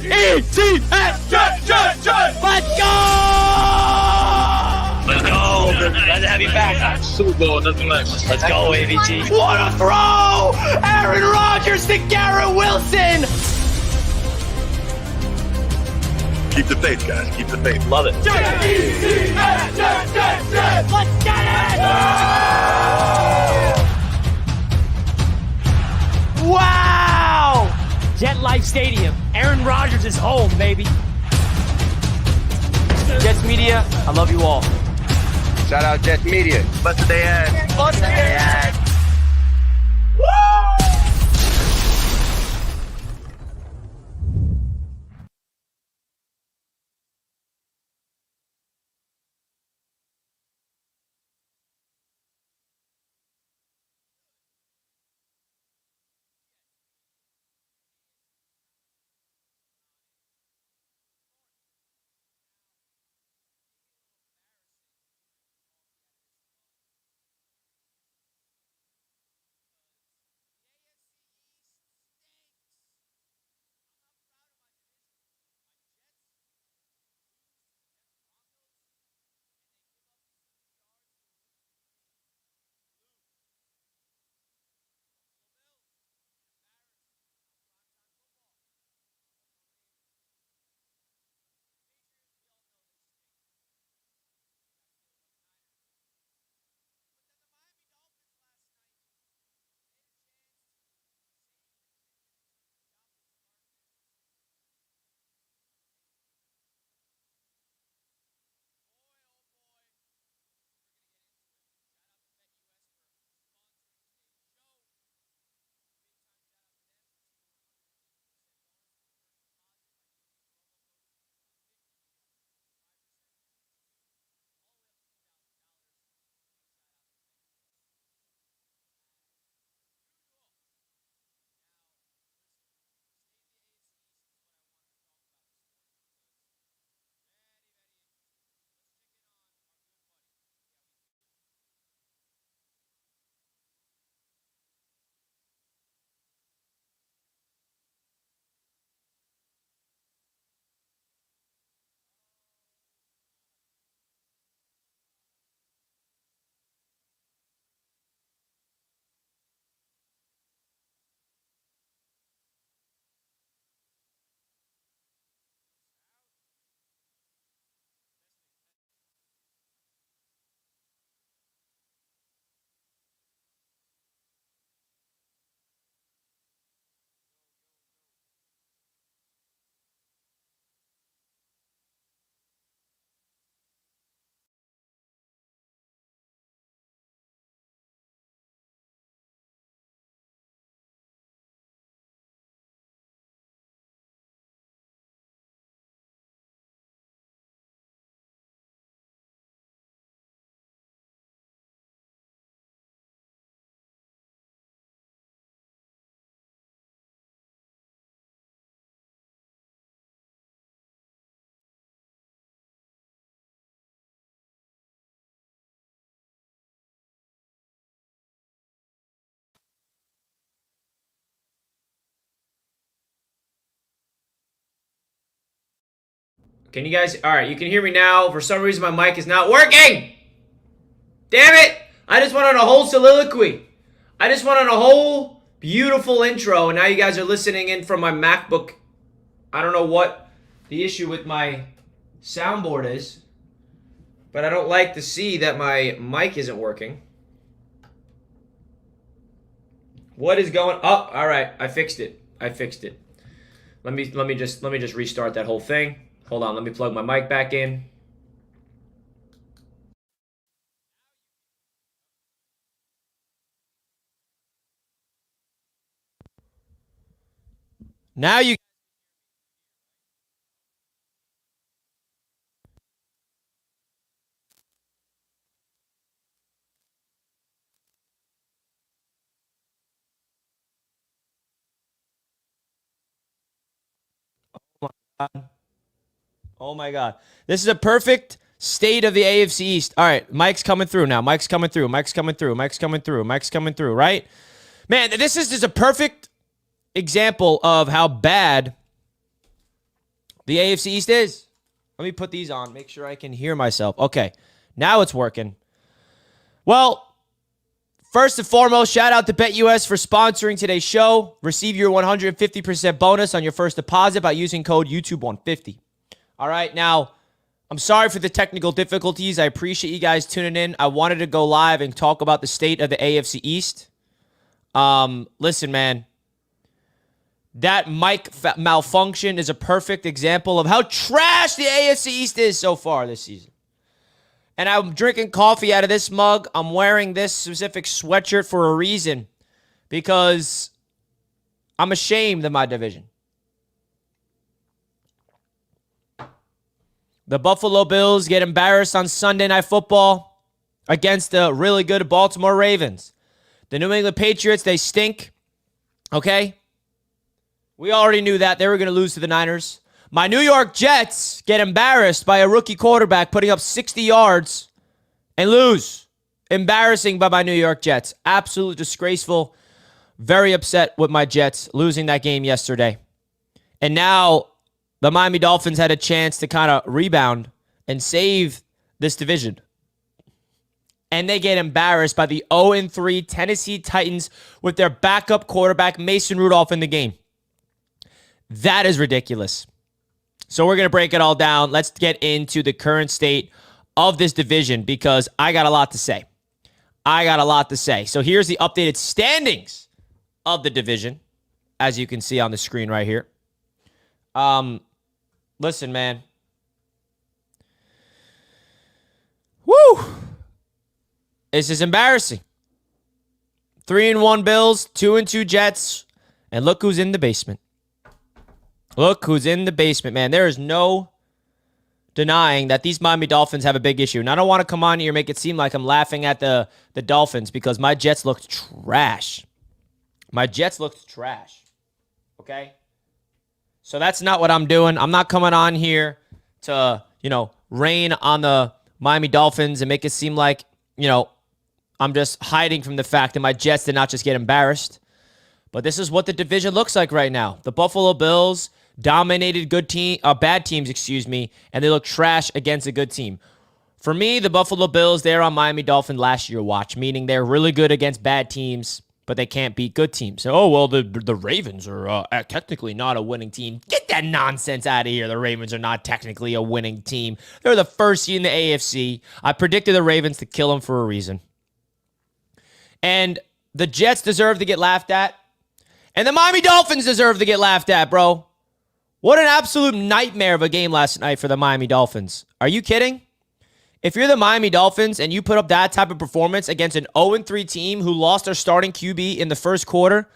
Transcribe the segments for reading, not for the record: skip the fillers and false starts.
J-E-T-S! Jet! Let's go! Let's go. Glad to have you back. Super Bowl, nothing less. Let's go, AVT. What a throw! Aaron Rodgers to Garrett Wilson! Keep the faith, guys. Keep the faith. Love it. Jet! Let's get it! Wow! Jet Life Stadium. Aaron Rodgers is home, baby. Jets Media, I love you all. Shout out Jets Media. Busted they ass. Busted their ass. Can you guys... All right, you can hear me now. For some reason, my mic is not working. Damn it. I just went on a whole soliloquy. I just went on a whole beautiful intro, and now you guys are listening in from my MacBook. I don't know what the issue with my soundboard is, but I don't like to see that my mic isn't working. What is going... Oh, all right. I fixed it. Let me just restart that whole thing. Hold on, let me plug my mic back in. Now you... Oh my God. This is a perfect state of the AFC East. All right, Mike's coming through now. Mike's coming through, right? Man, this is just a perfect example of how bad The AFC East is. Let me put these on, make sure I can hear myself. Okay, now it's working. Well, first and foremost, shout out to BetUS for sponsoring today's show. Receive your 150% bonus on your first deposit by using code YouTube150. All right, now, I'm sorry for the technical difficulties. I appreciate you guys tuning in. I wanted to go live and talk about the state of the AFC East. Listen, man. That mic malfunction is a perfect example of how trash the AFC East is so far this season. And I'm drinking coffee out of this mug. I'm wearing this specific sweatshirt for a reason. Because I'm ashamed of my division. The Buffalo Bills get embarrassed on Sunday Night Football against the really good Baltimore Ravens. The New England Patriots, they stink. Okay? We already knew that. They were going to lose to the Niners. My New York Jets get embarrassed by a rookie quarterback putting up 60 yards and lose. Embarrassing by my New York Jets. Absolutely disgraceful. Very upset with my Jets losing that game yesterday. And now the Miami Dolphins had a chance to kind of rebound and save this division. And they get embarrassed by the 0-3 Tennessee Titans with their backup quarterback Mason Rudolph in the game. That is ridiculous. So we're going to break it all down. Let's get into the current state of this division because I got a lot to say. So here's the updated standings of the division, as you can see on the screen right here. Listen, man. Woo! This is embarrassing. 3-1 Bills, 2-2 Jets, and look who's in the basement. Look who's in the basement, man. There is no denying that these Miami Dolphins have a big issue. And I don't want to come on here and make it seem like I'm laughing at the Dolphins because my Jets looked trash. Okay? So that's not what I'm doing. I'm not coming on here to, rain on the Miami Dolphins and make it seem like, I'm just hiding from the fact that my Jets did not just get embarrassed. But this is what the division looks like right now. The Buffalo Bills dominated bad teams, and they look trash against a good team. For me, the Buffalo Bills, they're on Miami Dolphin last year watch, meaning they're really good against bad teams, but they can't beat good teams. So, the Ravens are technically not a winning team. Get that nonsense out of here. The Ravens are not technically a winning team. They're the first seed in the AFC. I predicted the Ravens to kill them for a reason. And the Jets deserve to get laughed at. And the Miami Dolphins deserve to get laughed at, bro. What an absolute nightmare of a game last night for the Miami Dolphins. Are you kidding? If you're the Miami Dolphins and you put up that type of performance against an 0-3 team who lost their starting QB in the first quarter,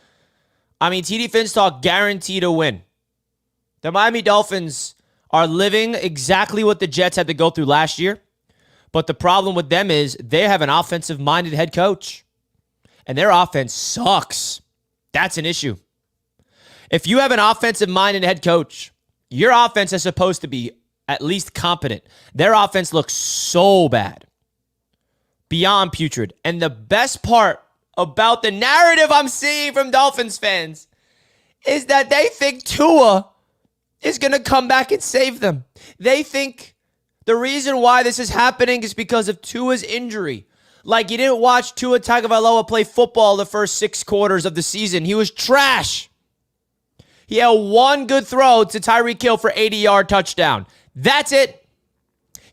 TD Finstock guaranteed a win. The Miami Dolphins are living exactly what the Jets had to go through last year. But the problem with them is they have an offensive-minded head coach. And their offense sucks. That's an issue. If you have an offensive-minded head coach, your offense is supposed to be at least competent. Their offense looks so bad. Beyond putrid. And the best part about the narrative I'm seeing from Dolphins fans is that they think Tua is going to come back and save them. They think the reason why this is happening is because of Tua's injury. Like, you didn't watch Tua Tagovailoa play football the first 6 quarters of the season. He was trash. He had one good throw to Tyreek Hill for 80-yard touchdown. That's it.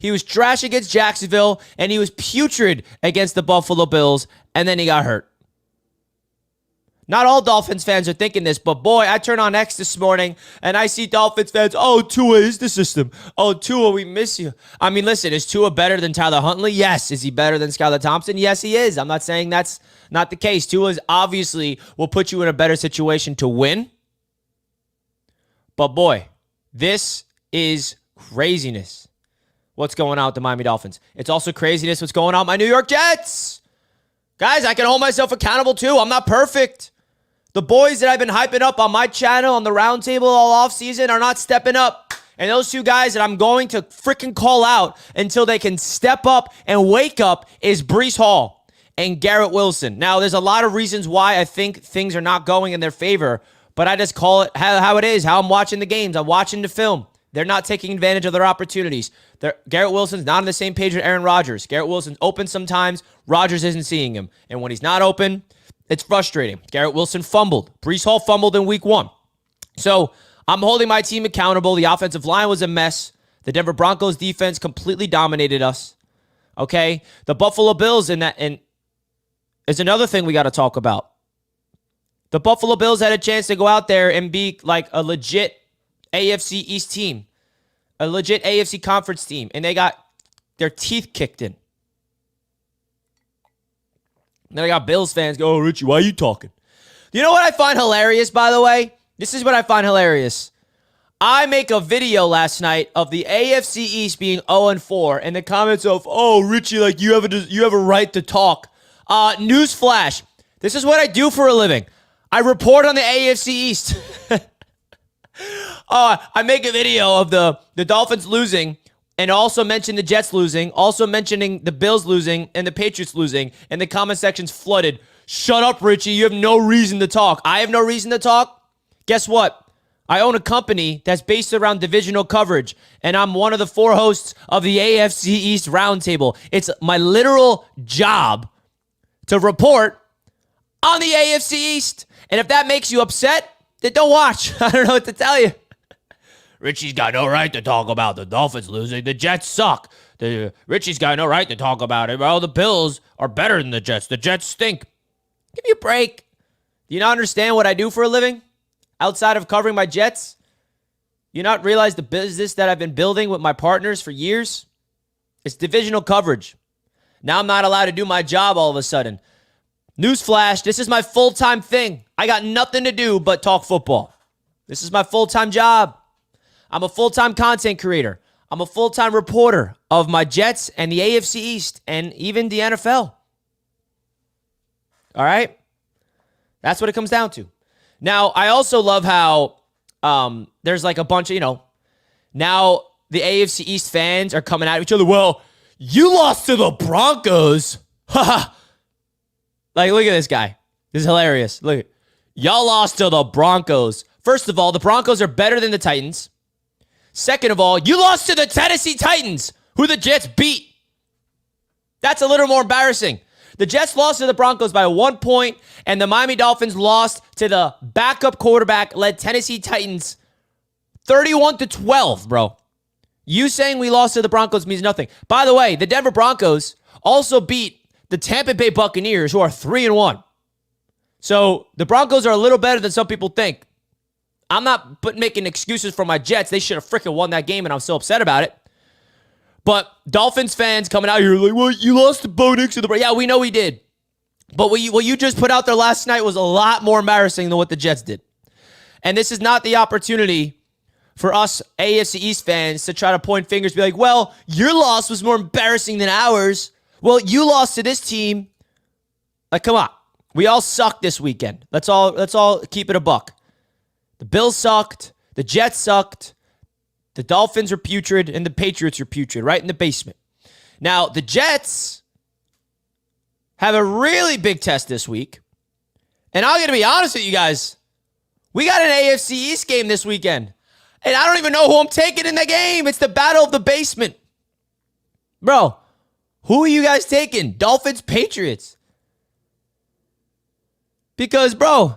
He was trash against Jacksonville, and he was putrid against the Buffalo Bills, and then he got hurt. Not all Dolphins fans are thinking this, but boy, I turned on X this morning, and I see Dolphins fans, oh, Tua is the system. Oh, Tua, we miss you. Listen, is Tua better than Tyler Huntley? Yes. Is he better than Skylar Thompson? Yes, he is. I'm not saying that's not the case. Tua obviously will put you in a better situation to win. But boy, this is craziness. What's going on with the Miami Dolphins? It's also craziness what's going on with my New York Jets. Guys, I can hold myself accountable too. I'm not perfect. The boys that I've been hyping up on my channel, on the roundtable all offseason, are not stepping up. And those two guys that I'm going to freaking call out until they can step up and wake up is Breece Hall and Garrett Wilson. Now, there's a lot of reasons why I think things are not going in their favor, but I just call it how it is, how I'm watching the games. I'm watching the film. They're not taking advantage of their opportunities. Garrett Wilson's not on the same page with Aaron Rodgers. Garrett Wilson's open sometimes. Rodgers isn't seeing him. And when he's not open, it's frustrating. Garrett Wilson fumbled. Breece Hall fumbled in week 1. So I'm holding my team accountable. The offensive line was a mess. The Denver Broncos defense completely dominated us. Okay? The Buffalo Bills and is another thing we got to talk about. The Buffalo Bills had a chance to go out there and be like a legit AFC East team, a legit AFC conference team, and they got their teeth kicked in. And then I got Bills fans go, "Oh, Richie, why are you talking?" You know what I find hilarious, by the way? This is what I find hilarious. I make a video last night of the AFC East being 0-4, and the comments of, "Oh, Richie, like you have a right to talk." Newsflash. This is what I do for a living. I report on the AFC East. I make a video of the Dolphins losing and also mention the Jets losing, also mentioning the Bills losing and the Patriots losing, and the comment section's flooded. "Shut up, Richie. You have no reason to talk." I have no reason to talk? Guess what? I own a company that's based around divisional coverage, and I'm one of the 4 hosts of the AFC East Roundtable. It's my literal job to report on the AFC East. And if that makes you upset, then don't watch. I don't know what to tell you. Richie's got no right to talk about the Dolphins losing. The Jets suck. Richie's got no right to talk about it. Well, the Bills are better than the Jets. The Jets stink. Give me a break. Do you not understand what I do for a living? Outside of covering my Jets? You not realize the business that I've been building with my partners for years? It's divisional coverage. Now I'm not allowed to do my job all of a sudden. Newsflash, this is my full-time thing. I got nothing to do but talk football. This is my full-time job. I'm a full-time content creator. I'm a full-time reporter of my Jets and the AFC East and even the NFL. All right? That's what it comes down to. Now, I also love how there's like a bunch of, now the AFC East fans are coming at each other. "Well, you lost to the Broncos." Haha. Like, look at this guy. This is hilarious. Look, y'all lost to the Broncos. First of all, the Broncos are better than the Titans. Second of all, you lost to the Tennessee Titans, who the Jets beat. That's a little more embarrassing. The Jets lost to the Broncos by 1 point, and the Miami Dolphins lost to the backup quarterback-led Tennessee Titans 31-12, bro. You saying we lost to the Broncos means nothing. By the way, the Denver Broncos also beat the Tampa Bay Buccaneers, who are 3-1. So the Broncos are a little better than some people think. I'm not making excuses for my Jets. They should have freaking won that game, and I'm so upset about it. But Dolphins fans coming out here like, "Well, you lost to Bo Nix to the Broncos." Yeah, we know we did. But what you just put out there last night was a lot more embarrassing than what the Jets did. And this is not the opportunity for us AFC East fans to try to point fingers, be like, "Well, your loss was more embarrassing than ours." Well, you lost to this team. Like, come on. We all sucked this weekend. Let's all keep it a buck. The Bills sucked. The Jets sucked. The Dolphins are putrid, and the Patriots are putrid, right in the basement. Now, the Jets have a really big test this week. And I'm going to be honest with you guys. We got an AFC East game this weekend. And I don't even know who I'm taking in the game. It's the battle of the basement. Bro, who are you guys taking? Dolphins, Patriots. Because, bro,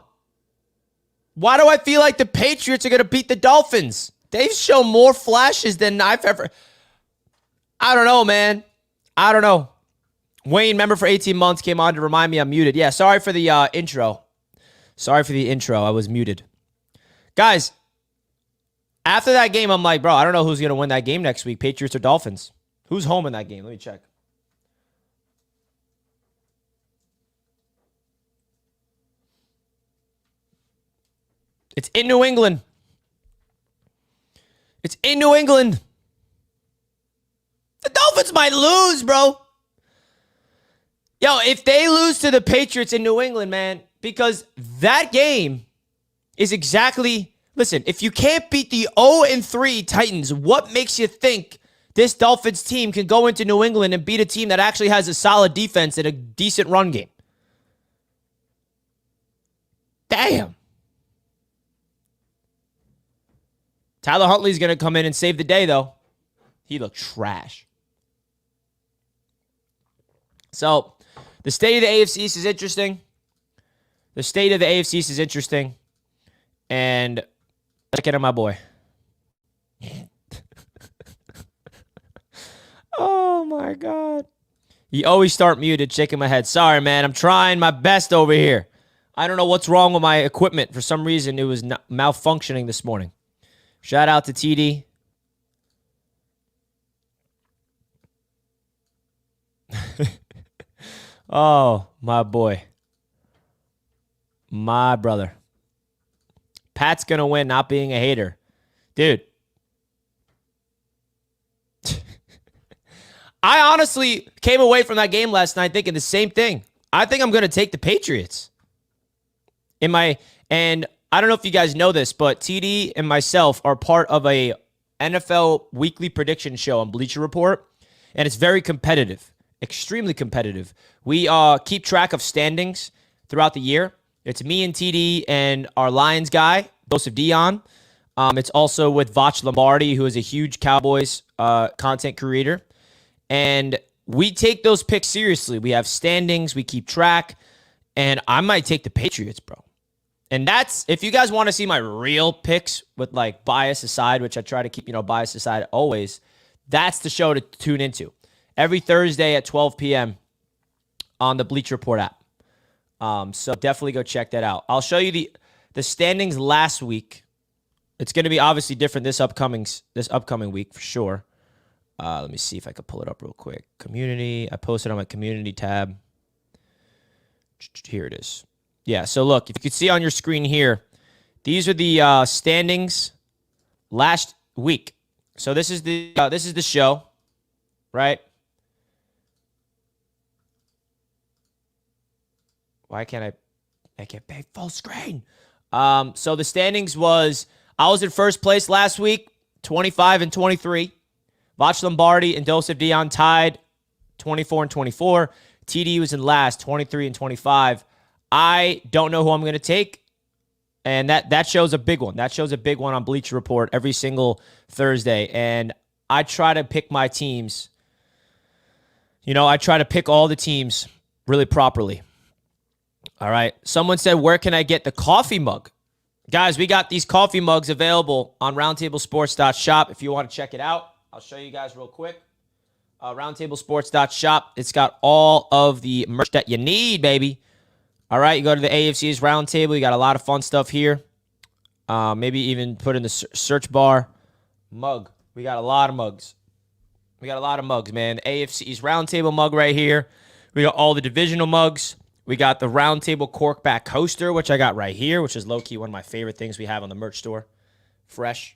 why do I feel like the Patriots are going to beat the Dolphins? They've shown more flashes than I've ever... I don't know, man. I don't know. Wayne, member for 18 months, came on to remind me I'm muted. Yeah, sorry for the intro. Sorry for the intro. I was muted. Guys, after that game, I'm like, bro, I don't know who's going to win that game next week, Patriots or Dolphins. Who's home in that game? Let me check. It's in New England. It's in New England. The Dolphins might lose, bro. Yo, if they lose to the Patriots in New England, man, because that game is exactly... Listen, if you can't beat the 0-3 Titans, what makes you think this Dolphins team can go into New England and beat a team that actually has a solid defense and a decent run game? Damn. Tyler Huntley's going to come in and save the day, though. He looked trash. So, the state of the AFC East is interesting. The state of the AFC East is interesting. And let's get at my boy. Oh, my God. You always start muted, shaking my head. Sorry, man. I'm trying my best over here. I don't know what's wrong with my equipment. For some reason, it was malfunctioning this morning. Shout out to TD. Oh, my boy. My brother. Pat's going to win, not being a hater. Dude. I honestly came away from that game last night thinking the same thing. I think I'm going to take the Patriots. And I don't know if you guys know this, but TD and myself are part of a NFL weekly prediction show on Bleacher Report, and it's very competitive, extremely competitive. We keep track of standings throughout the year. It's me and TD and our Lions guy, Joseph Dion. It's also with Vach Lombardi, who is a huge Cowboys content creator. And we take those picks seriously. We have standings. We keep track. And I might take the Patriots, bro. And that's, if you guys want to see my real picks with like bias aside, which I try to keep, bias aside always, that's the show to tune into. Every Thursday at 12 p.m. on the Bleacher Report app. So definitely go check that out. I'll show you the standings last week. It's going to be obviously different this upcoming week for sure. Let me see if I can pull it up real quick. Community. I posted on my community tab. Here it is. Yeah, so look, if you can see on your screen here, these are the standings last week. So this is the show, right? Why can't I can't pay full screen? So the standings was, I was in first place last week, 25 and 23. Vach Lombardi and Joseph Dion tied 24 and 24. TD was in last, 23 and 25. I don't know who I'm going to take, and that shows a big one. That shows a big one on Bleacher Report every single Thursday, and I try to pick my teams. I try to pick all the teams really properly. All right. Someone said, where can I get the coffee mug? Guys, we got these coffee mugs available on roundtablesports.shop if you want to check it out. I'll show you guys real quick. Roundtablesports.shop. It's got all of the merch that you need, baby. All right, you go to the AFC's Roundtable. You got a lot of fun stuff here. Maybe even put in the search bar. Mug. We got a lot of mugs. Man. The AFC's Roundtable mug right here. We got all the divisional mugs. We got the Roundtable Corkback coaster, which I got right here, which is low-key one of my favorite things we have on the merch store. Fresh.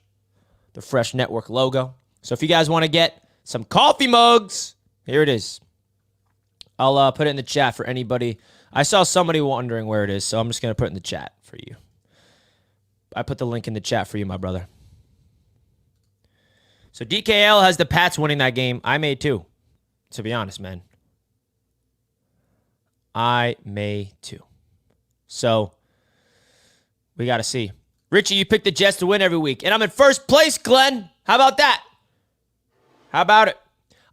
The Fresh Network logo. So if you guys want to get some coffee mugs, here it is. I'll put it in the chat for anybody. I saw somebody wondering where it is, so I'm just going to put it in the chat for you. I put the link in the chat for you, my brother. So DKL has the Pats winning that game. I may too, to be honest, man. I may too. So we got to see. Richie, you picked the Jets to win every week, and I'm in first place, Glenn. How about that? How about it?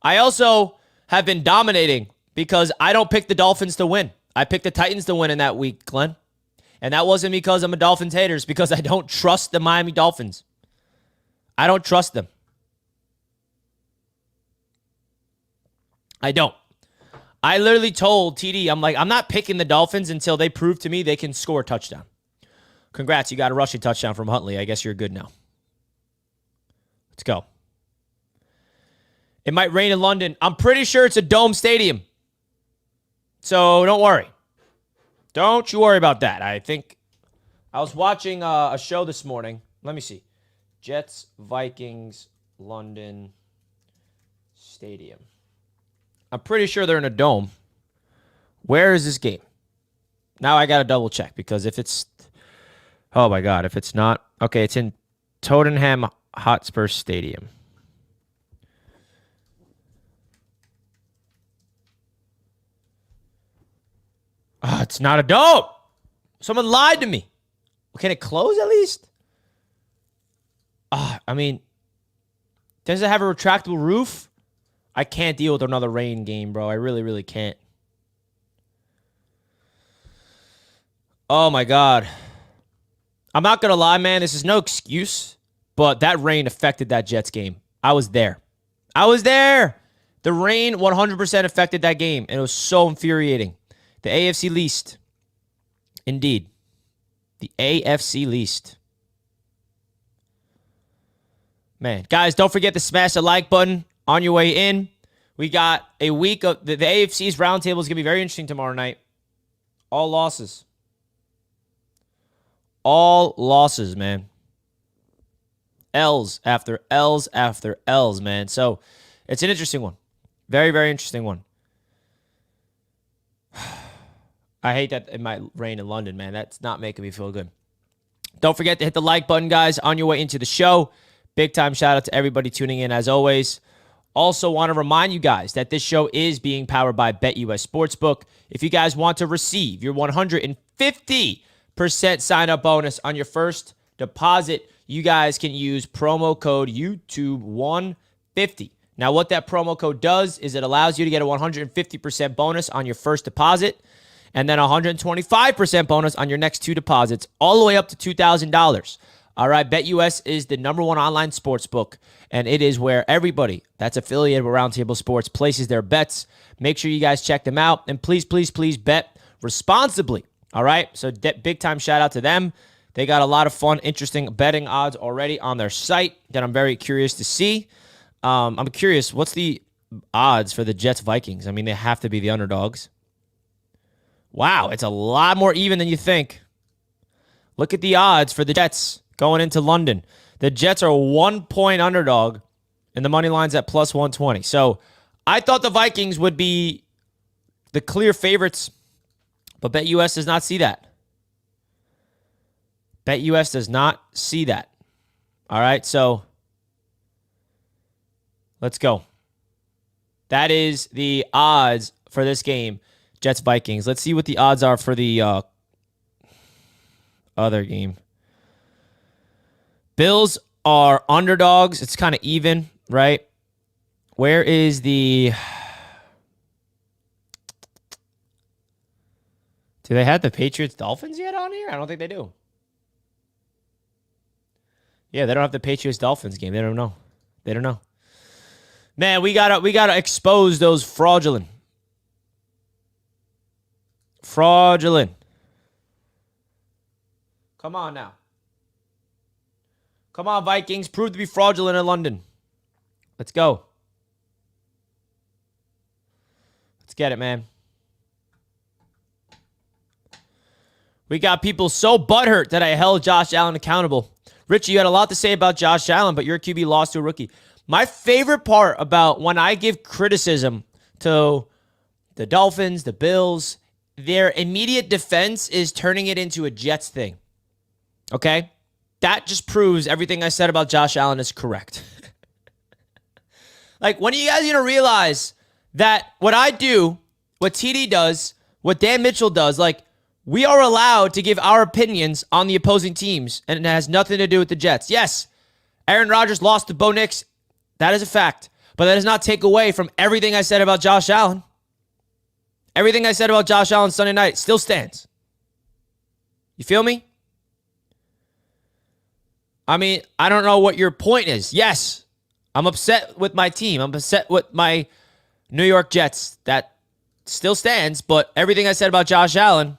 I also have been dominating because I don't pick the Dolphins to win. I picked the Titans to win in that week, Glenn. And that wasn't because I'm a Dolphins hater. It's because I don't trust the Miami Dolphins. I don't trust them. I don't. I literally told TD, I'm like, I'm not picking the Dolphins until they prove to me they can score a touchdown. Congrats, you got a rushing touchdown from Huntley. I guess you're good now. Let's go. It might rain in London. I'm pretty sure it's a dome stadium. So don't worry. Don't you worry about that. I think I was watching a show this morning. Let me see. Jets, Vikings, London Stadium. I'm pretty sure they're in a dome. Where is this game? Now I got to double check because if it's... Oh my God, if it's not... Okay, it's in Tottenham Hotspur Stadium. Oh, it's not a dome. Someone lied to me. Can it close at least? I mean, does it have a retractable roof? I can't deal with another rain game, bro. I really, really can't. Oh, my God. I'm not going to lie, man. This is no excuse, but that rain affected that Jets game. I was there. The rain 100% affected that game, and it was so infuriating. The AFC least. Indeed. The AFC least. Man, guys, don't forget to smash the like button on your way in. We got a week of the AFC's roundtable is going to be very interesting tomorrow night. All losses. All losses, man. L's after L's after L's, man. So it's an interesting one. Very, very interesting one. I hate that it might rain in London, man. That's not making me feel good. Don't forget to hit the like button, guys, on your way into the show. Big time shout out to everybody tuning in as always. Also want to remind you guys that this show is being powered by BetUS Sportsbook. If you guys want to receive your 150% sign-up bonus on your first deposit, you guys can use promo code YouTube150. Now, what that promo code does is it allows you to get a 150% bonus on your first deposit and then a 125% bonus on your next two deposits, all the way up to $2,000. All right, BetUS is the #1 online sports book, and it is where everybody that's affiliated with Roundtable Sports places their bets. Make sure you guys check them out, and please, please, please bet responsibly. All right, so big time shout out to them. They got a lot of fun, interesting betting odds already on their site that I'm very curious to see. I'm curious, what's the odds for the Jets-Vikings? I mean, they have to be the underdogs. Wow, it's a lot more even than you think. Look at the odds for the Jets going into London. The Jets are a 1-point underdog, and the money line's at plus 120. So I thought the Vikings would be the clear favorites, but BetUS does not see that. BetUS does not see that. All right, so let's go. That is the odds for this game, Jets-Vikings. Let's see what the odds are for the other game. Bills are underdogs. It's kind of even, right? Where is the... Do they have the Patriots-Dolphins yet on here? I don't think they do. Yeah, they don't have the Patriots-Dolphins game. They don't know. They don't know. Man, we gotta expose those fraudulent. Come on now. Come on, Vikings. Prove to be fraudulent in London. Let's go. Let's get it, man. We got people so butthurt that I held Josh Allen accountable. Richie, you had a lot to say about Josh Allen, but your QB lost to a rookie. My favorite part about when I give criticism to the Dolphins, the Bills, their immediate defense is turning it into a Jets thing. Okay? That just proves everything I said about Josh Allen is correct. Like, when are you guys going to realize that what I do, what TD does, what Dan Mitchell does, like, we are allowed to give our opinions on the opposing teams, and it has nothing to do with the Jets. Yes, Aaron Rodgers lost to Bo Nix. That is a fact. But that does not take away from everything I said about Josh Allen. Everything I said about Josh Allen Sunday night still stands. You feel me? I mean, I don't know what your point is. Yes, I'm upset with my team. I'm upset with my New York Jets. That still stands, but everything I said about Josh Allen,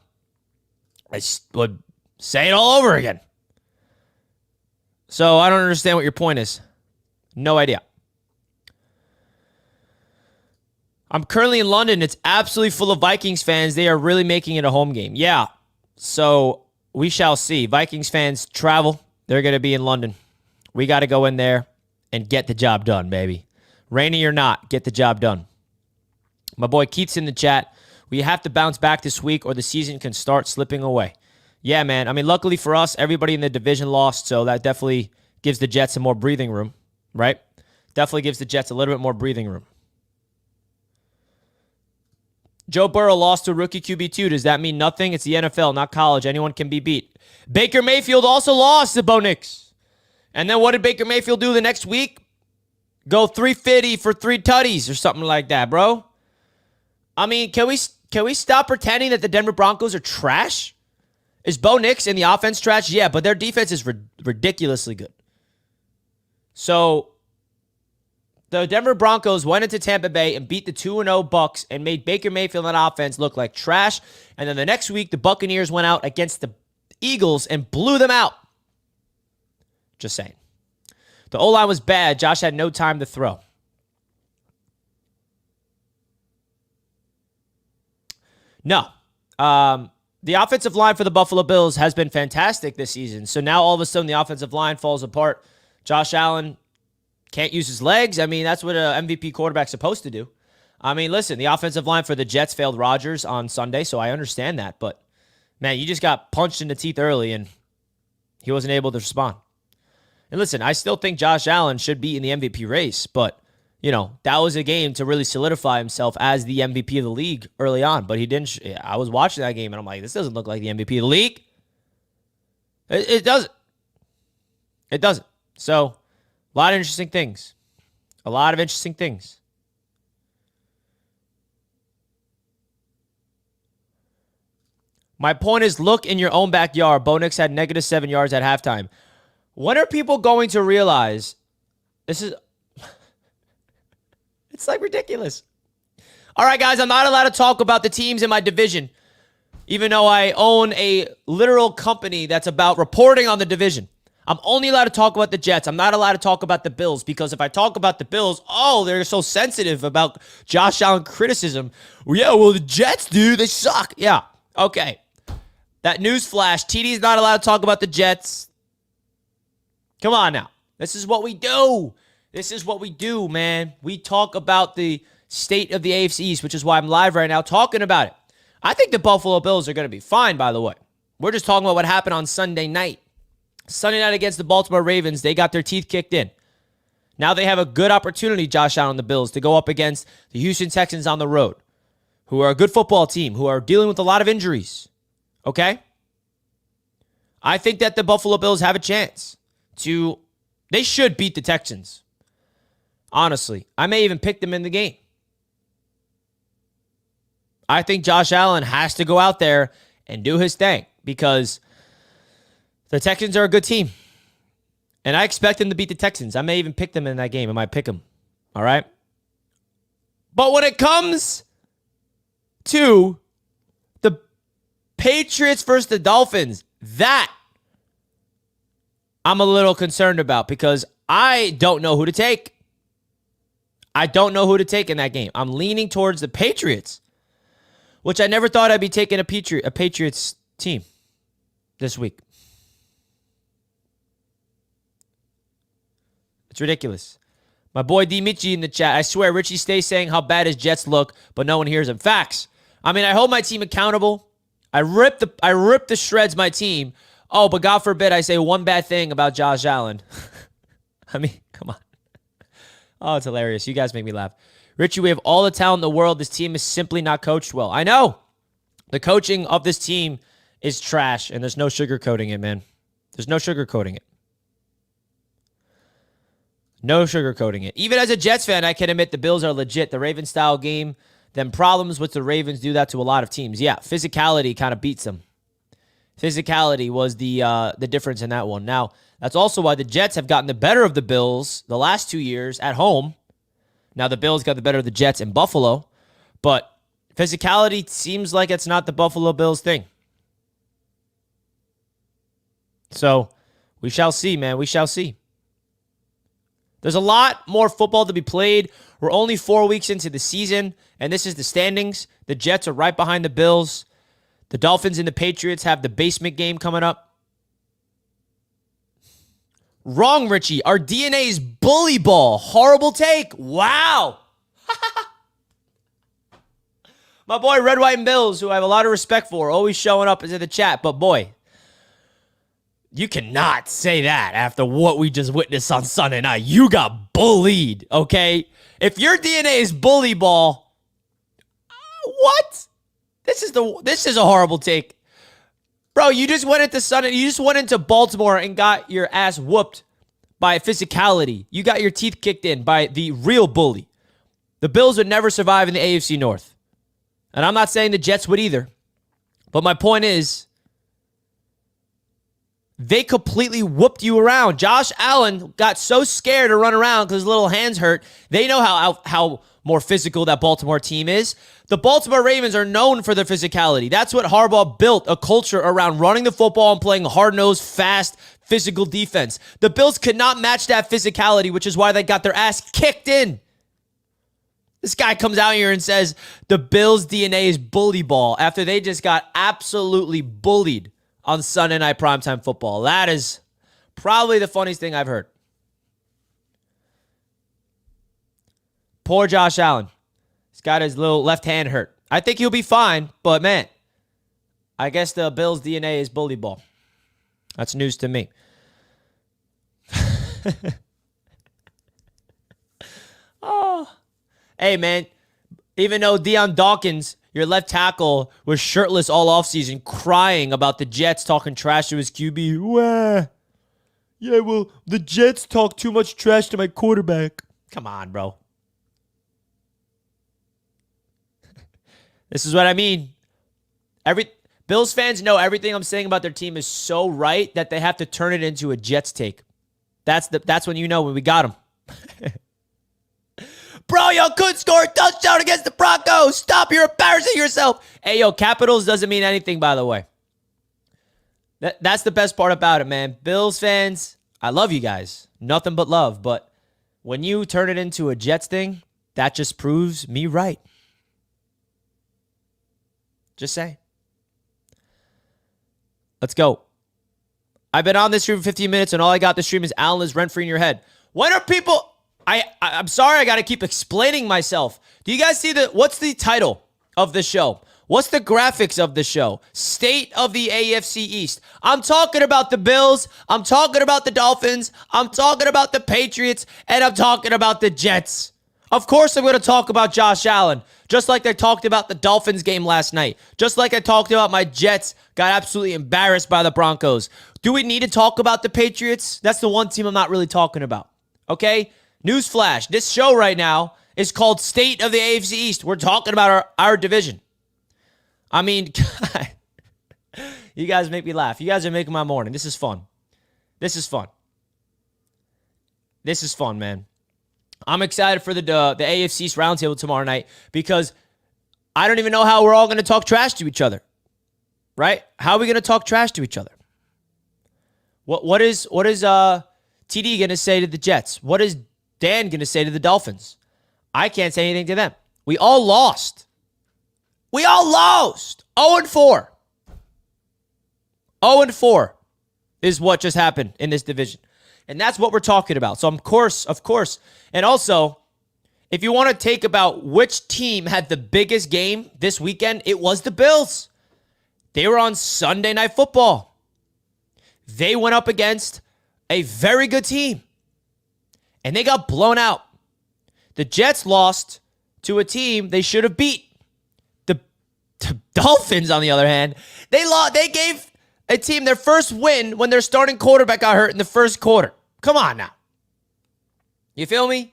I would say it all over again. So I don't understand what your point is. No idea. I'm currently in London. It's absolutely full of Vikings fans. They are really making it a home game. Yeah. So we shall see. Vikings fans travel. They're going to be in London. We got to go in there and get the job done, baby. Rainy or not, get the job done. My boy Keith's in the chat. We have to bounce back this week or the season can start slipping away. Yeah, man. I mean, luckily for us, everybody in the division lost, so that definitely gives the Jets some more breathing room, right? Definitely gives the Jets a little bit more breathing room. Joe Burrow lost to rookie QB2. Does that mean nothing? It's the NFL, not college. Anyone can be beat. Baker Mayfield also lost to Bo Nix. And then what did Baker Mayfield do the next week? Go 350 for 3 tutties or something like that, bro. I mean, can we stop pretending that the Denver Broncos are trash? Is Bo Nix in the offense trash? Yeah, but their defense is ridiculously good. So the Denver Broncos went into Tampa Bay and beat the 2-0 Bucs and made Baker Mayfield on offense look like trash. And then the next week, the Buccaneers went out against the Eagles and blew them out. Just saying. The O-line was bad. Josh had no time to throw. No. The offensive line for the Buffalo Bills has been fantastic this season. So now all of a sudden the offensive line falls apart. Josh Allen can't use his legs. I mean, that's what an MVP quarterback's supposed to do. I mean, listen, the offensive line for the Jets failed Rodgers on Sunday, so I understand that. But, man, you just got punched in the teeth early, and he wasn't able to respond. And listen, I still think Josh Allen should be in the MVP race, but, you know, that was a game to really solidify himself as the MVP of the league early on. But he didn't. I was watching that game, and I'm like, this doesn't look like the MVP of the league. It doesn't. It doesn't. So, a lot of interesting things. A lot of interesting things. My point is, look in your own backyard. Bo Nix had -7 yards at halftime. When are people going to realize this is... It's like ridiculous. All right, guys, I'm not allowed to talk about the teams in my division, even though I own a literal company that's about reporting on the division. I'm only allowed to talk about the Jets. I'm not allowed to talk about the Bills because if I talk about the Bills, they're so sensitive about Josh Allen criticism. Well, yeah, well, the Jets, dude, they suck. Yeah, okay. That news flash, TD's not allowed to talk about the Jets. Come on now. This is what we do. This is what we do, man. We talk about the state of the AFC East, which is why I'm live right now talking about it. I think the Buffalo Bills are going to be fine, by the way. We're just talking about what happened on Sunday night. Sunday night against the Baltimore Ravens, they got their teeth kicked in. Now they have a good opportunity, Josh Allen and the Bills, to go up against the Houston Texans on the road, who are a good football team, who are dealing with a lot of injuries. Okay? I think that the Buffalo Bills have a chance to... They should beat the Texans. Honestly. I may even pick them in the game. I think Josh Allen has to go out there and do his thing because the Texans are a good team. And I expect them to beat the Texans. I may even pick them in that game. I might pick them. All right? But when it comes to the Patriots versus the Dolphins, that I'm a little concerned about because I don't know who to take. I don't know who to take in that game. I'm leaning towards the Patriots, which I never thought I'd be taking a Patriots team this week. It's ridiculous. My boy D. Michi in the chat. I swear, Richie stays saying how bad his Jets look, but no one hears him. Facts. I mean, I hold my team accountable. I rip the shreds my team. Oh, but God forbid I say one bad thing about Josh Allen. I mean, come on. Oh, it's hilarious. You guys make me laugh. Richie, we have all the talent in the world. This team is simply not coached well. I know. The coaching of this team is trash, and there's no sugarcoating it, man. There's no sugarcoating it. No sugarcoating it. Even as a Jets fan, I can admit the Bills are legit. The Ravens-style game, them problems with the Ravens do that to a lot of teams. Yeah, physicality kind of beats them. Physicality was the difference in that one. Now, that's also why the Jets have gotten the better of the Bills the last 2 years at home. Now, the Bills got the better of the Jets in Buffalo, but physicality seems like it's not the Buffalo Bills thing. So, we shall see, man. We shall see. There's a lot more football to be played. We're only 4 weeks into the season, and this is the standings. The Jets are right behind the Bills. The Dolphins and the Patriots have the basement game coming up. Wrong, Richie. Our DNA is bully ball. Horrible take. Wow. My boy Red, White, and Bills, who I have a lot of respect for, always showing up into the chat. But boy, you cannot say that after what we just witnessed on Sunday night. You got bullied, okay? If your DNA is bully ball, what? This is a horrible take. Bro, you just went into Baltimore and got your ass whooped by physicality. You got your teeth kicked in by the real bully. The Bills would never survive in the AFC North. And I'm not saying the Jets would either. But my point is, they completely whooped you around. Josh Allen got so scared to run around because his little hands hurt. They know how more physical that Baltimore team is. The Baltimore Ravens are known for their physicality. That's what Harbaugh built, a culture around running the football and playing hard-nosed, fast, physical defense. The Bills could not match that physicality, which is why they got their ass kicked in. This guy comes out here and says the Bills' DNA is bully ball after they just got absolutely bullied on Sunday Night Primetime Football. That is probably the funniest thing I've heard. Poor Josh Allen. He's got his little left hand hurt. I think he'll be fine, but man, I guess the Bills' DNA is bully ball. That's news to me. Oh. Hey, man, even though Deion Dawkins, your left tackle, was shirtless all offseason, crying about the Jets talking trash to his QB. Wah. Yeah, well, the Jets talk too much trash to my quarterback. Come on, bro. This is what I mean. Bills fans know everything I'm saying about their team is so right that they have to turn it into a Jets take. That's when you know when we got them. Bro, y'all couldn't score a touchdown against the Broncos. Stop, you're embarrassing yourself. Hey, yo, Capitals doesn't mean anything, by the way. That's the best part about it, man. Bills fans, I love you guys. Nothing but love. But when you turn it into a Jets thing, that just proves me right. Just say. Let's go. I've been on this stream for 15 minutes, and all I got this stream is Allen is rent-free in your head. When are people... I'm sorry I got to keep explaining myself. Do you guys see what's the title of the show? What's the graphics of the show? State of the AFC East. I'm talking about the Bills. I'm talking about the Dolphins. I'm talking about the Patriots. And I'm talking about the Jets. Of course I'm going to talk about Josh Allen. Just like I talked about the Dolphins game last night. Just like I talked about my Jets got absolutely embarrassed by the Broncos. Do we need to talk about the Patriots? That's the one team I'm not really talking about. Okay? Newsflash, this show right now is called State of the AFC East. We're talking about our division. I mean, God, you guys make me laugh. You guys are making my morning. This is fun. This is fun. This is fun, man. I'm excited for the AFC East Roundtable tomorrow night because I don't even know how we're all going to talk trash to each other, right? How are we going to talk trash to each other? What is TD going to say to the Jets? What is Dan going to say to the Dolphins? I can't say anything to them. We all lost. We all lost. 0-4. 0-4 is what just happened in this division. And that's what we're talking about. So, of course. And also, if you want to take about which team had the biggest game this weekend, it was the Bills. They were on Sunday Night Football. They went up against a very good team. And they got blown out. The Jets lost to a team they should have beat. The Dolphins, on the other hand, they gave a team their first win when their starting quarterback got hurt in the first quarter. Come on now. You feel me?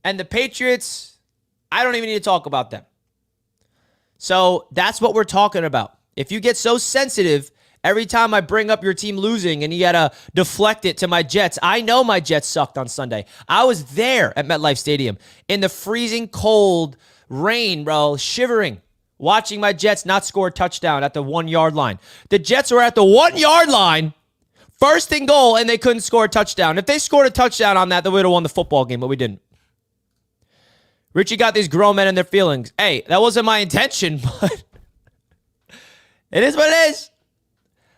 And the Patriots, I don't even need to talk about them. So that's what we're talking about. If you get so sensitive every time I bring up your team losing and you got to deflect it to my Jets. I know my Jets sucked on Sunday. I was there at MetLife Stadium in the freezing cold rain, bro, shivering, watching my Jets not score a touchdown at the 1-yard line. The Jets were at the 1-yard line, first and goal, and they couldn't score a touchdown. If they scored a touchdown on that, they would have won the football game, but we didn't. Richie got these grown men in their feelings. Hey, that wasn't my intention, but it is what it is.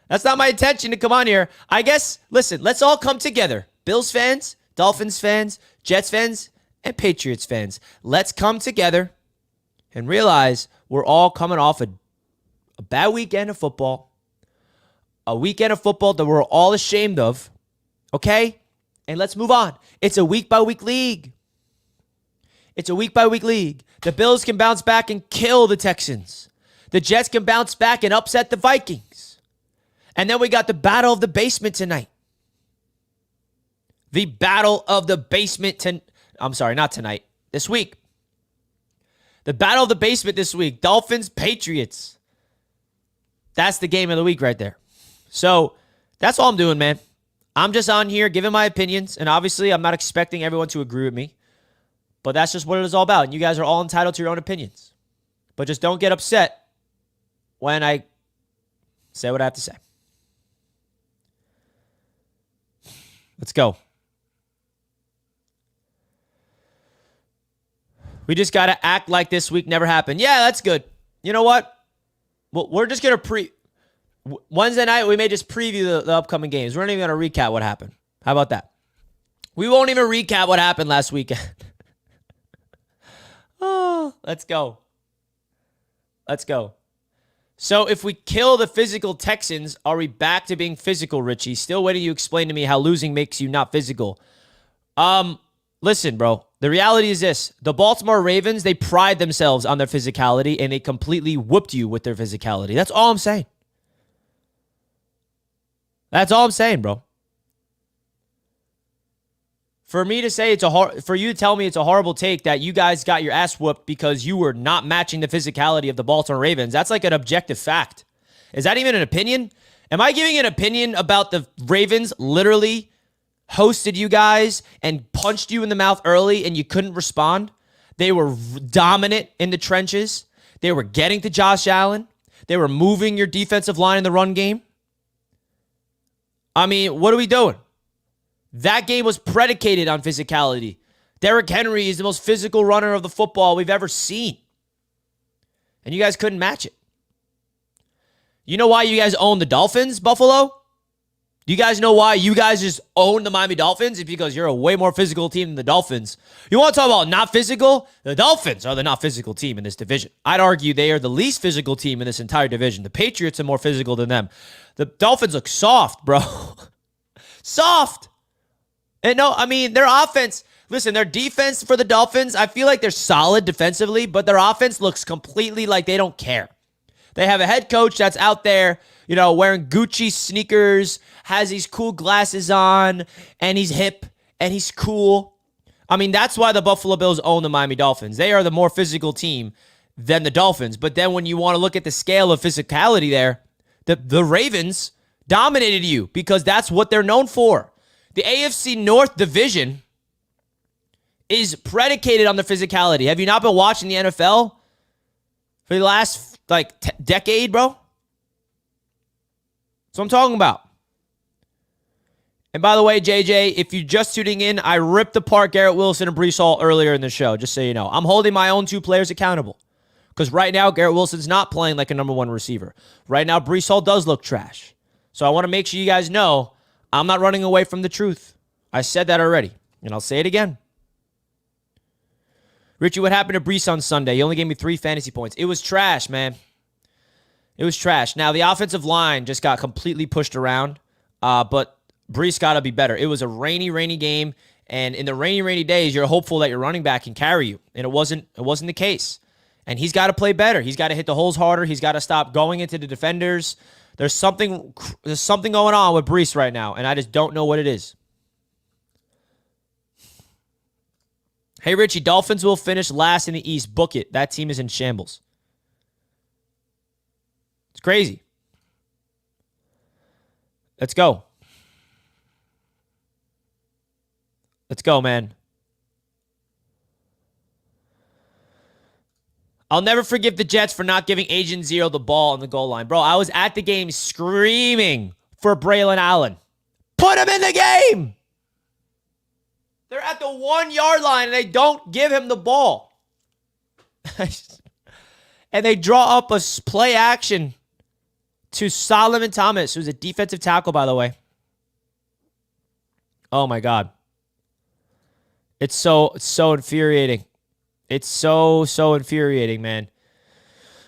That's not my intention to come on here. I guess, listen, let's all come together. Bills fans, Dolphins fans, Jets fans, and Patriots fans. Let's come together and realize we're all coming off a bad weekend of football. A weekend of football that we're all ashamed of. Okay? And let's move on. It's a week-by-week league. It's a week-by-week league. The Bills can bounce back and kill the Texans. The Jets can bounce back and upset the Vikings. And then we got the battle of the basement tonight. The battle of the basement. I'm sorry, not tonight. This week. The battle of the basement this week. Dolphins, Patriots. That's the game of the week right there. So that's all I'm doing, man. I'm just on here giving my opinions. And obviously, I'm not expecting everyone to agree with me. But that's just what it is all about. And you guys are all entitled to your own opinions. But just don't get upset when I say what I have to say. Let's go. We just got to act like this week never happened. Yeah, that's good. You know what? Well, we're just going to Wednesday night, we may just preview the upcoming games. We're not even going to recap what happened. How about that? We won't even recap what happened last weekend. Oh, let's go. Let's go. So if we kill the physical Texans, are we back to being physical, Richie? Still waiting you explain to me how losing makes you not physical. Listen, bro. The reality is this. The Baltimore Ravens, they pride themselves on their physicality, and they completely whooped you with their physicality. That's all I'm saying. That's all I'm saying, bro. For me to say for you to tell me it's a horrible take that you guys got your ass whooped because you were not matching the physicality of the Baltimore Ravens, that's like an objective fact. Is that even an opinion? Am I giving an opinion about the Ravens literally hosted you guys and punched you in the mouth early and you couldn't respond? They were dominant in the trenches. They were getting to Josh Allen. They were moving your defensive line in the run game. I mean, what are we doing? That game was predicated on physicality. Derrick Henry is the most physical runner of the football we've ever seen. And you guys couldn't match it. You know why you guys own the Dolphins, Buffalo? Do you guys know why you guys just own the Miami Dolphins? It's because you're a way more physical team than the Dolphins. You want to talk about not physical? The Dolphins are the not physical team in this division. I'd argue they are the least physical team in this entire division. The Patriots are more physical than them. The Dolphins look soft, bro. Soft. And no, I mean, their offense, listen, their defense for the Dolphins, I feel like they're solid defensively, but their offense looks completely like they don't care. They have a head coach that's out there, you know, wearing Gucci sneakers, has these cool glasses on, and he's hip, and he's cool. I mean, that's why the Buffalo Bills own the Miami Dolphins. They are the more physical team than the Dolphins. But then when you want to look at the scale of physicality there, the Ravens dominated you because that's what they're known for. The AFC North division is predicated on the physicality. Have you not been watching the NFL for the last, decade, bro? That's what I'm talking about. And by the way, JJ, if you're just tuning in, I ripped apart Garrett Wilson and Breece Hall earlier in the show, just so you know. I'm holding my own two players accountable. Because right now, Garrett Wilson's not playing like a number one receiver. Right now, Breece Hall does look trash. So I want to make sure you guys know I'm not running away from the truth. I said that already, and I'll say it again. Richie, what happened to Breece on Sunday? He only gave me 3 fantasy points. It was trash, man. It was trash. Now, the offensive line just got completely pushed around, but Breece got to be better. It was a rainy game, and in the rainy days, you're hopeful that your running back can carry you, and it wasn't the case. And he's got to play better. He's got to hit the holes harder. He's got to stop going into the defenders. There's something going on with Breece right now, and I just don't know what it is. Hey, Richie, Dolphins will finish last in the East. Book it. That team is in shambles. It's crazy. Let's go. Let's go, man. I'll never forgive the Jets for not giving Agent Zero the ball on the goal line. Bro, I was at the game screaming for Braylon Allen. Put him in the game! They're at the 1-yard line and they don't give him the ball. And they draw up a play action to Solomon Thomas, who's a defensive tackle, by the way. Oh, my God. It's so infuriating. It's so infuriating, man.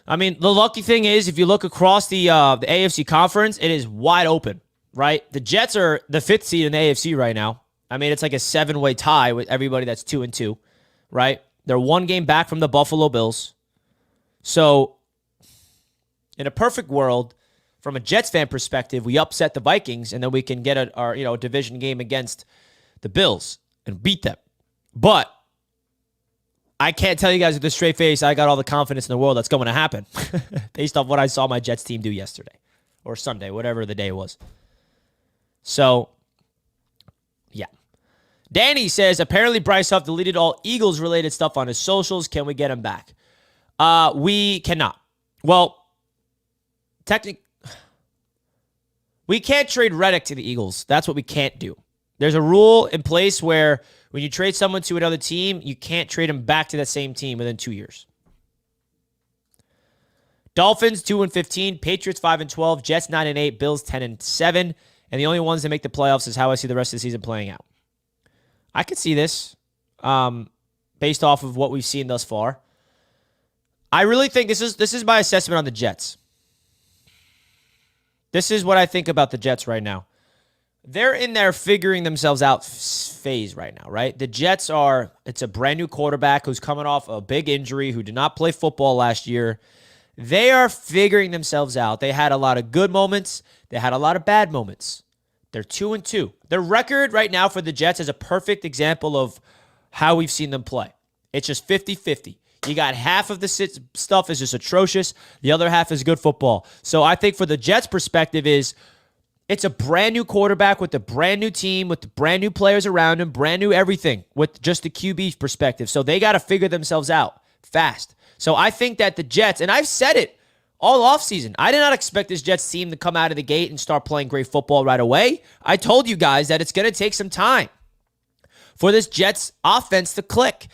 I mean, the lucky thing is, if you look across the AFC conference, it is wide open, right? The Jets are the 5th seed in the AFC right now. I mean, it's like a 7-way tie with everybody that's 2-2, right? They're 1 game back from the Buffalo Bills. So, in a perfect world, from a Jets fan perspective, we upset the Vikings, and then we can get our division game against the Bills and beat them. But I can't tell you guys with a straight face I got all the confidence in the world that's going to happen based off what I saw my Jets team do yesterday or Sunday, whatever the day was. So, yeah. Danny says, apparently Bryce Huff deleted all Eagles-related stuff on his socials. Can we get him back? We cannot. Well, technically, we can't trade Reddick to the Eagles. That's what we can't do. There's a rule in place where when you trade someone to another team, you can't trade them back to that same team within 2 years. Dolphins 2-15, Patriots 5-12, Jets 9-8, Bills 10-7, and the only ones that make the playoffs is how I see the rest of the season playing out. I could see this based off of what we've seen thus far. I really think this is my assessment on the Jets. This is what I think about the Jets right now. They're in their figuring themselves out phase right now, right? The Jets it's a brand new quarterback who's coming off a big injury, who did not play football last year. They are figuring themselves out. They had a lot of good moments. They had a lot of bad moments. They're 2-2. Their record right now for the Jets is a perfect example of how we've seen them play. It's just 50-50. You got half of the stuff is just atrocious. The other half is good football. So I think for the Jets' perspective is it's a brand new quarterback with a brand new team, with the brand new players around him, brand new everything with just the QB perspective. So they got to figure themselves out fast. So I think that the Jets, and I've said it all offseason, I did not expect this Jets team to come out of the gate and start playing great football right away. I told you guys that it's going to take some time for this Jets offense to click.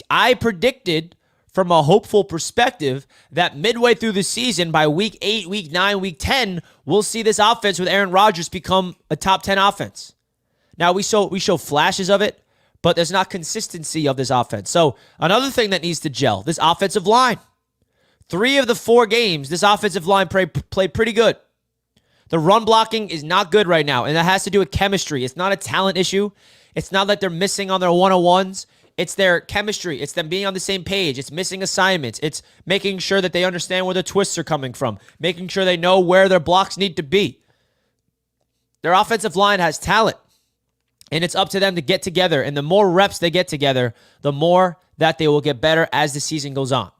I predicted from a hopeful perspective that midway through the season, by week 8, week 9, week 10, we'll see this offense with Aaron Rodgers become a top 10 offense. Now, we show flashes of it, but there's not consistency of this offense. So another thing that needs to gel, this offensive line. 3 of the 4 games, this offensive line played pretty good. The run blocking is not good right now, and that has to do with chemistry. It's not a talent issue. It's not like they're missing on their one-on-ones. It's their chemistry. It's them being on the same page. It's missing assignments. It's making sure that they understand where the twists are coming from, making sure they know where their blocks need to be. Their offensive line has talent, and it's up to them to get together. And the more reps they get together, the more that they will get better as the season goes on.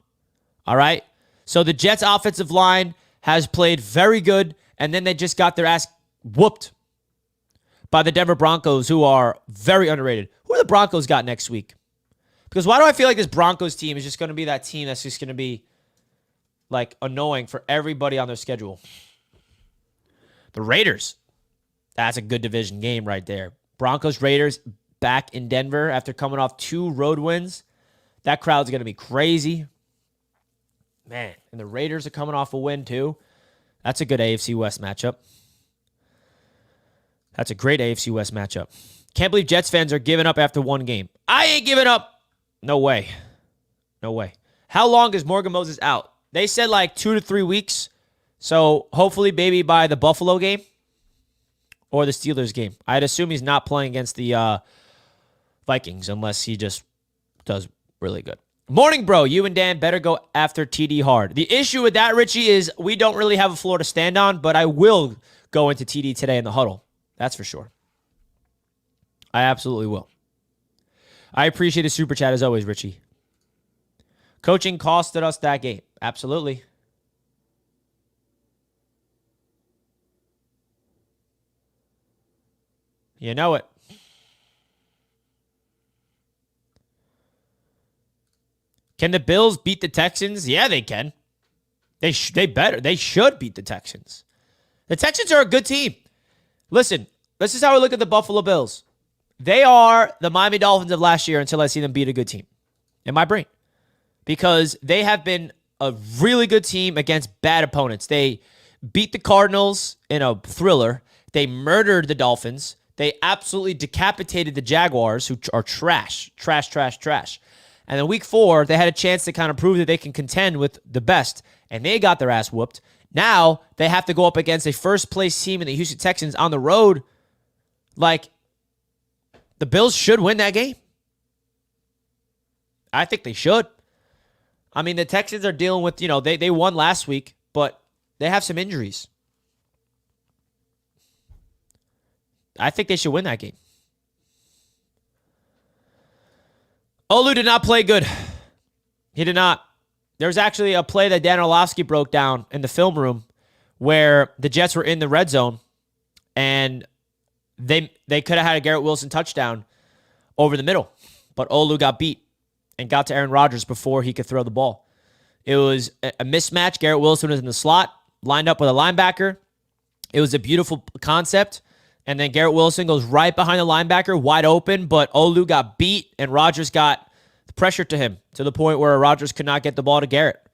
All right? So the Jets' offensive line has played very good, and then they just got their ass whooped by the Denver Broncos, who are very underrated. Who are the Broncos got next week? Because why do I feel like this Broncos team is just going to be that team that's just going to be like annoying for everybody on their schedule? The Raiders. That's a good division game right there. Broncos, Raiders back in Denver after coming off 2 road wins. That crowd's going to be crazy. Man, and the Raiders are coming off a win too. That's a good AFC West matchup. That's a great AFC West matchup. Can't believe Jets fans are giving up after 1 game. I ain't giving up. No way. No way. How long is Morgan Moses out? They said like 2 to 3 weeks. So hopefully maybe by the Buffalo game or the Steelers game. I'd assume he's not playing against the Vikings unless he just does really good. Morning, bro. You and Dan better go after TD hard. The issue with that, Richie, is we don't really have a floor to stand on, but I will go into TD today in the huddle. That's for sure. I absolutely will. I appreciate the super chat as always, Richie. Coaching costed us that game. Absolutely. You know it. Can the Bills beat the Texans? Yeah, they can. They better. They should beat the Texans. The Texans are a good team. Listen, this is how I look at the Buffalo Bills. They are the Miami Dolphins of last year until I see them beat a good team in my brain. Because they have been a really good team against bad opponents. They beat the Cardinals in a thriller. They murdered the Dolphins. They absolutely decapitated the Jaguars, who are trash. And then week 4, they had a chance to kind of prove that they can contend with the best, and they got their ass whooped. Now they have to go up against a first-place team in the Houston Texans on the road. Like, the Bills should win that game. I think they should. I mean, the Texans are dealing with, they won last week, but they have some injuries. I think they should win that game. Olu did not play good. He did not. There was actually a play that Dan Orlovsky broke down in the film room where the Jets were in the red zone and they could have had a Garrett Wilson touchdown over the middle. But Olu got beat and got to Aaron Rodgers before he could throw the ball. It was a mismatch. Garrett Wilson was in the slot, lined up with a linebacker. It was a beautiful concept. And then Garrett Wilson goes right behind the linebacker, wide open, but Olu got beat, and Rodgers got the pressure to him to the point where Rodgers could not get the ball to Garrett.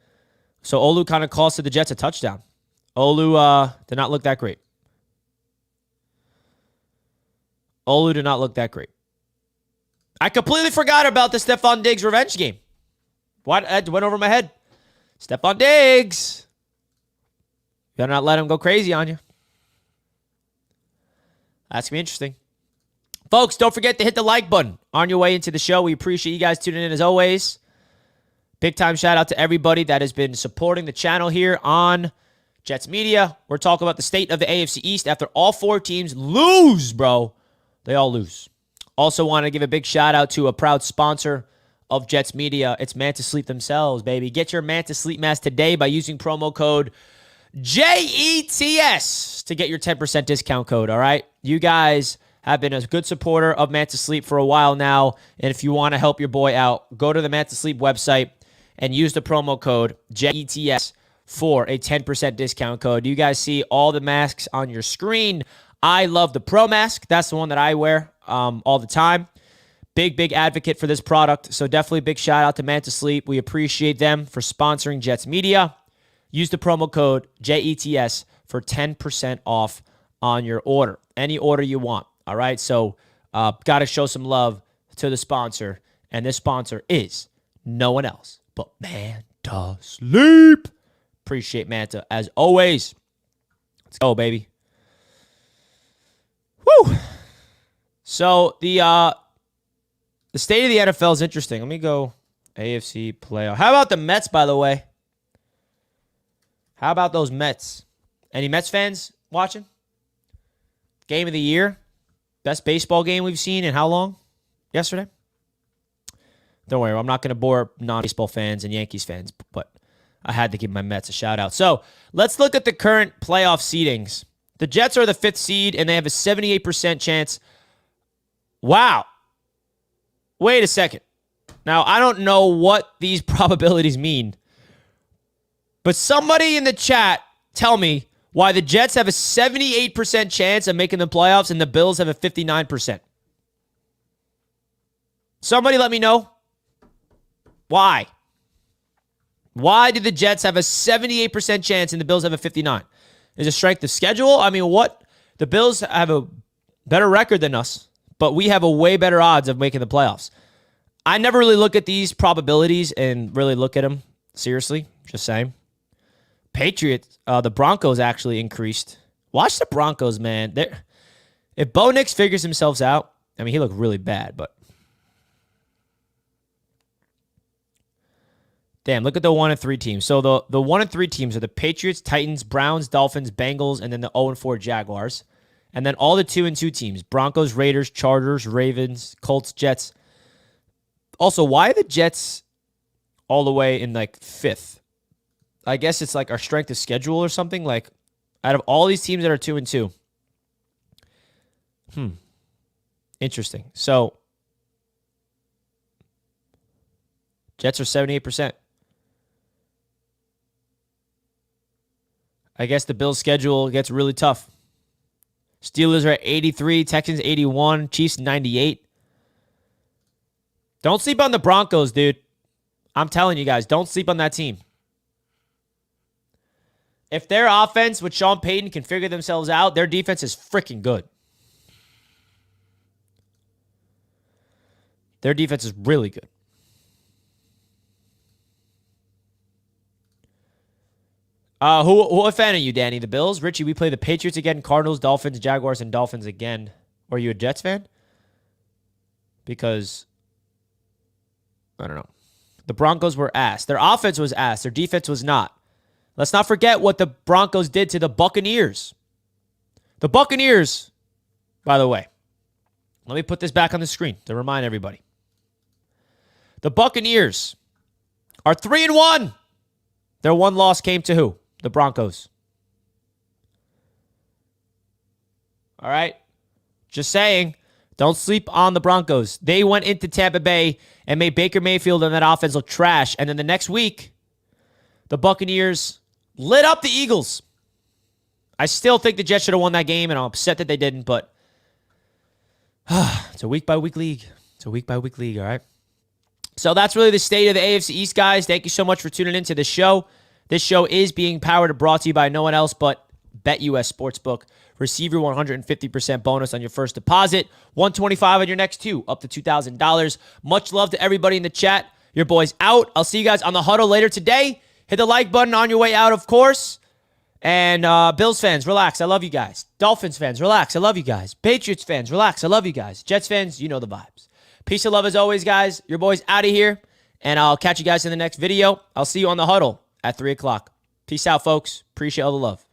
So Olu kind of costed the Jets a touchdown. Olu did not look that great. Olu did not look that great. I completely forgot about the Stephon Diggs revenge game. What? That went over my head. Stephon Diggs. You better not let him go crazy on you. That's going to be interesting. Folks, don't forget to hit the like button on your way into the show. We appreciate you guys tuning in as always. Big time shout out to everybody that has been supporting the channel here on Jets Media. We're talking about the state of the AFC East after all 4 teams lose, bro. They all lose. Also want to give a big shout out to a proud sponsor of Jets Media. It's Mantis Sleep themselves, baby. Get your Mantis Sleep mask today by using promo code JETS to get your 10% discount code, all right? You guys have been a good supporter of Mantis Sleep for a while now, and if you want to help your boy out, go to the Mantis Sleep website and use the promo code JETS for a 10% discount code. You guys see all the masks on your screen. I love the Pro Mask. That's the one that I wear all the time. Big advocate for this product, so definitely big shout out to Mantis Sleep. We appreciate them for sponsoring Jets Media. Use the promo code JETS for 10% off on your order. Any order you want, all right? So got to show some love to the sponsor, and this sponsor is no one else but Manta Sleep. Appreciate Manta, as always. Let's go, baby. Woo! So the state of the NFL is interesting. Let me go AFC playoff. How about the Mets, by the way? How about those Mets? Any Mets fans watching? Game of the year. Best baseball game we've seen in how long? Yesterday? Don't worry, I'm not going to bore non-baseball fans and Yankees fans, but I had to give my Mets a shout out. So let's look at the current playoff seedings. The Jets are the 5th seed, and they have a 78% chance. Wow. Wait a second. Now, I don't know what these probabilities mean, but somebody in the chat tell me why the Jets have a 78% chance of making the playoffs and the Bills have a 59%. Somebody let me know. Why? Why do the Jets have a 78% chance and the Bills have a 59%? Is it strength of schedule? I mean, what? The Bills have a better record than us, but we have a way better odds of making the playoffs. I never really look at these probabilities and really look at them seriously. Just saying. Patriots, the Broncos actually increased. Watch the Broncos, man. If Bo Nix figures himself out, I mean, he looked really bad, but damn, look at the 1-3 teams. So the 1-3 teams are the Patriots, Titans, Browns, Dolphins, Bengals, and then the 0-4 Jaguars. And then all the 2-2 teams, Broncos, Raiders, Chargers, Ravens, Colts, Jets. Also, why are the Jets all the way in like 5th? I guess it's like our strength of schedule or something. Like out of all these teams that are 2-2. Interesting. So Jets are 78%. I guess the Bills' schedule gets really tough. Steelers are at 83, Texans 81, Chiefs 98. Don't sleep on the Broncos, dude. I'm telling you guys, don't sleep on that team. If their offense with Sean Payton can figure themselves out, their defense is freaking good. Their defense is really good. What fan are you, Danny? The Bills? Richie, we play the Patriots again, Cardinals, Dolphins, Jaguars, and Dolphins again. Are you a Jets fan? Because, I don't know. The Broncos were ass. Their offense was ass. Their defense was not. Let's not forget what the Broncos did to the Buccaneers. The Buccaneers, by the way. Let me put this back on the screen to remind everybody. The Buccaneers are 3-1. Their one loss came to who? The Broncos. All right? Just saying, don't sleep on the Broncos. They went into Tampa Bay and made Baker Mayfield and that offense look trash. And then the next week, the Buccaneers lit up the Eagles. I still think the Jets should have won that game, and I'm upset that they didn't, but it's a week-by-week league. It's a week-by-week league, all right? So that's really the state of the AFC East, guys. Thank you so much for tuning into the show. This show is being powered and brought to you by no one else but BetUS Sportsbook. Receive your 150% bonus on your first deposit, $125 on your next two, up to $2,000. Much love to everybody in the chat. Your boy's out. I'll see you guys on the huddle later today. Hit the like button on your way out, of course. And Bills fans, relax. I love you guys. Dolphins fans, relax. I love you guys. Patriots fans, relax. I love you guys. Jets fans, you know the vibes. Peace and love as always, guys. Your boy's out of here. And I'll catch you guys in the next video. I'll see you on the huddle at 3 o'clock. Peace out, folks. Appreciate all the love.